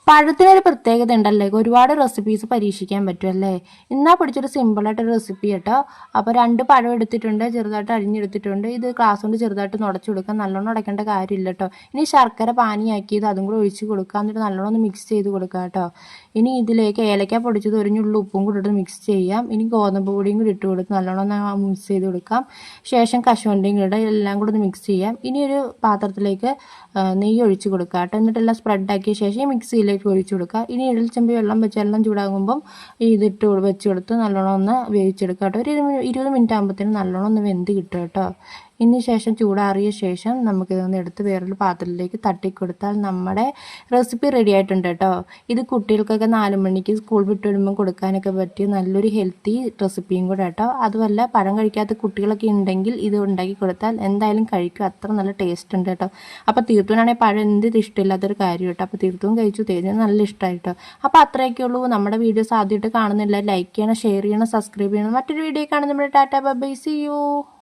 പഴത്തിനൊരു പ്രത്യേകത ഉണ്ടല്ലേ, ഒരുപാട് റെസിപ്പീസ് പരീക്ഷിക്കാൻ പറ്റും അല്ലേ. ഇന്നാ പിടിച്ചൊരു സിമ്പിളായിട്ടൊരു റെസിപ്പി കേട്ടോ. അപ്പോൾ 2 പഴം എടുത്തിട്ടുണ്ട്, ചെറുതായിട്ട് അരിഞ്ഞെടുത്തിട്ടുണ്ട്. ഇത് ഗ്ലാസ് കൊണ്ട് ചെറുതായിട്ട് നുടച്ചു കൊടുക്കാം, നല്ലോണം ഉടയ്ക്കേണ്ട കാര്യമില്ല കേട്ടോ. ഇനി ശർക്കര പാനിയാക്കിയത് അതും കൂടെ ഒഴിച്ച് കൊടുക്കുക, എന്നിട്ട് നല്ലോണം ഒന്ന് മിക്സ് ചെയ്ത് കൊടുക്കുക കേട്ടോ. ഇനി ഇതിലേക്ക് ഏലക്ക പൊടിച്ചത് ഒരു നുള്ളു ഉപ്പും കൂടി ഇട്ട് മിക്സ് ചെയ്യാം. ഇനി ഗോതമ്പ് പൊടിയും കൂടി ഇട്ട് കൊടുത്ത് നല്ലോണം ഒന്ന് മിക്സ് ചെയ്ത് കൊടുക്കാം. ശേഷം കശുവണ്ടിയും കൂടെ എല്ലാം കൂടെ ഒന്ന് മിക്സ് ചെയ്യാം. ഇനി ഒരു പാത്രത്തിലേക്ക് നെയ്യ് ഒഴിച്ച് കൊടുക്കുക കേട്ടോ. എന്നിട്ടെല്ലാം സ്പ്രെഡാക്കിയ ശേഷം മിക്സിയിലേക്ക് ഒഴിച്ചു കൊടുക്കുക. ഇനി ഇഡലിച്ചെമ്പ് വെള്ളം വെച്ച് എല്ലാം ചൂടാകുമ്പം ഇതിട്ട് വെച്ച് കൊടുത്ത് നല്ലോണം ഒന്ന് വേവിച്ചെടുക്കുക കേട്ടോ. ഒരു 20 മിനിറ്റ് ആകുമ്പോഴത്തേനും നല്ലോണം ഒന്ന് വെന്ത് കിട്ടും കേട്ടോ. ഇതിന് ശേഷം ചൂടാറിയ ശേഷം നമുക്കിതൊന്ന് എടുത്ത് വേറൊരു പാത്രത്തിലേക്ക് തട്ടിക്കൊടുത്താൽ നമ്മുടെ റെസിപ്പി റെഡി ആയിട്ടുണ്ട് കേട്ടോ. ഇത് കുട്ടികൾക്കൊക്കെ 4 മണിക്ക് സ്കൂൾ വിട്ട് വരുമ്പോൾ കൊടുക്കാനൊക്കെ പറ്റിയ നല്ലൊരു ഹെൽത്തി റെസിപ്പിയും കൂടെ കേട്ടോ. അതുമല്ല, പഴം കഴിക്കാത്ത കുട്ടികളൊക്കെ ഉണ്ടെങ്കിൽ ഇത് ഉണ്ടാക്കി കൊടുത്താൽ എന്തായാലും കഴിക്കും, അത്ര നല്ല ടേസ്റ്റ് ഉണ്ട് കേട്ടോ. അപ്പോൾ തീർത്തുനാണെങ്കിൽ പഴം എന്ത് ഇഷ്ടമില്ലാത്തൊരു കാര്യം കേട്ടോ. അപ്പോൾ തീർത്തും കഴിച്ചു, തേന് നല്ല ഇഷ്ടമായി കേട്ടോ. അപ്പോൾ അത്രയൊക്കെ ഉള്ളൂ. നമ്മുടെ വീഡിയോസ് ആദ്യമായിട്ട് കാണുന്നില്ല, ലൈക്ക് ചെയ്യണം, ഷെയർ ചെയ്യണം, സബ്സ്ക്രൈബ് ചെയ്യണം. മറ്റൊരു വീഡിയോ കാണുന്ന നമ്മുടെ ടാറ്റാ ബൈ, സീ യു.